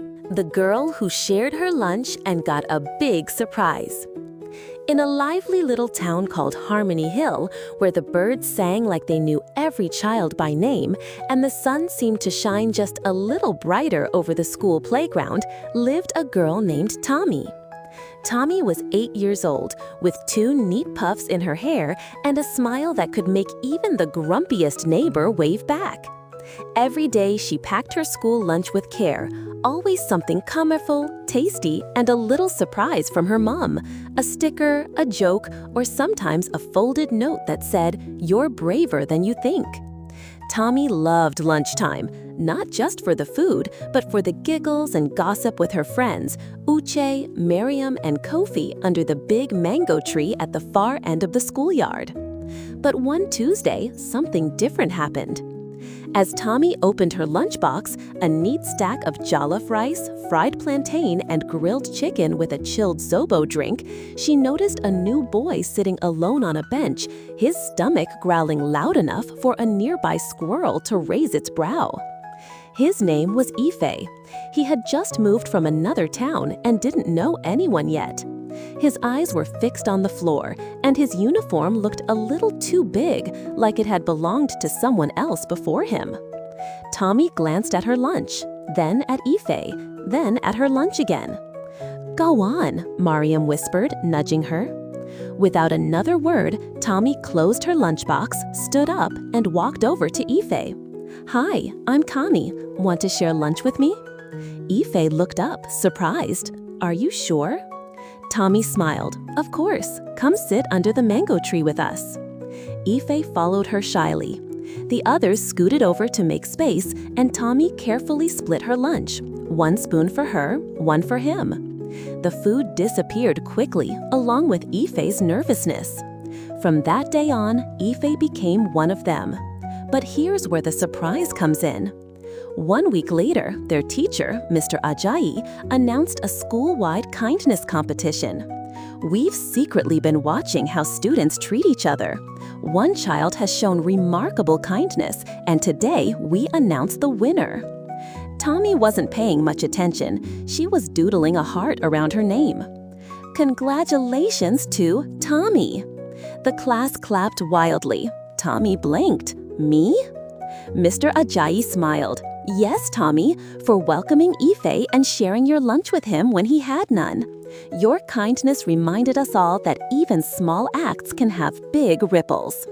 The girl who shared her lunch and got a big surprise. In a lively little town called Harmony Hill, where the birds sang like they knew every child by name, and the sun seemed to shine just a little brighter over the school playground, lived a girl named Tommy. Tommy was 8 years old, with 2 neat puffs in her hair and a smile that could make even the grumpiest neighbor wave back. Every day she packed her school lunch with care, always something colorful, tasty, and a little surprise from her mom, a sticker, a joke, or sometimes a folded note that said, "You're braver than you think." Tommy loved lunchtime, not just for the food, but for the giggles and gossip with her friends, Uche, Miriam, and Kofi under the big mango tree at the far end of the schoolyard. But one Tuesday, something different happened. As Tommy opened her lunchbox, a neat stack of jollof rice, fried plantain, and grilled chicken with a chilled Zobo drink, she noticed a new boy sitting alone on a bench, his stomach growling loud enough for a nearby squirrel to raise its brow. His name was Ife. He had just moved from another town and didn't know anyone yet. His eyes were fixed on the floor, and his uniform looked a little too big, like it had belonged to someone else before him. Tommy glanced at her lunch, then at Ife, then at her lunch again. "Go on," Mariam whispered, nudging her. Without another word, Tommy closed her lunchbox, stood up, and walked over to Ife. "Hi, I'm Connie. Want to share lunch with me?" Ife looked up, surprised. "Are you sure?" Tommy smiled. "Of course. Come sit under the mango tree with us." Ife followed her shyly. The others scooted over to make space, and Tommy carefully split her lunch. 1 spoon for her, 1 for him. The food disappeared quickly, along with Ife's nervousness. From that day on, Ife became one of them. But here's where the surprise comes in. 1 week later, their teacher, Mr. Ajayi, announced a school-wide kindness competition. We've secretly been watching how students treat each other. One child has shown remarkable kindness, and today we announce the winner. Tommy wasn't paying much attention. She was doodling a heart around her name. "Congratulations to Tommy!" The class clapped wildly. Tommy blinked. "Me?" Mr. Ajayi smiled. "Yes, Tommy, for welcoming Ife and sharing your lunch with him when he had none. Your kindness reminded us all that even small acts can have big ripples."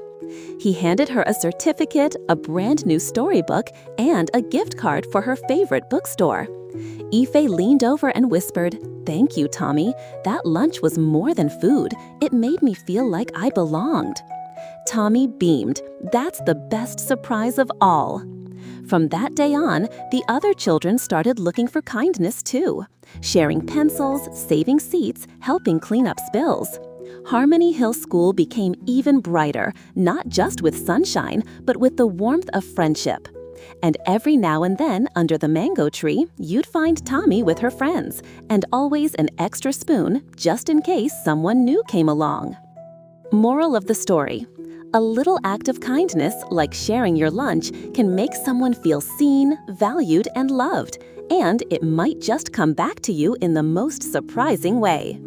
He handed her a certificate, a brand new storybook, and a gift card for her favorite bookstore. Ife leaned over and whispered, "Thank you, Tommy. That lunch was more than food. It made me feel like I belonged." Tommy beamed. That's the best surprise of all. From that day on, the other children started looking for kindness too, sharing pencils, saving seats, helping clean up spills. Harmony Hill School became even brighter, not just with sunshine, but with the warmth of friendship. And every now and then, under the mango tree, you'd find Tommy with her friends, and always an extra spoon, just in case someone new came along. Moral of the story: a little act of kindness, like sharing your lunch, can make someone feel seen, valued, and loved, and it might just come back to you in the most surprising way.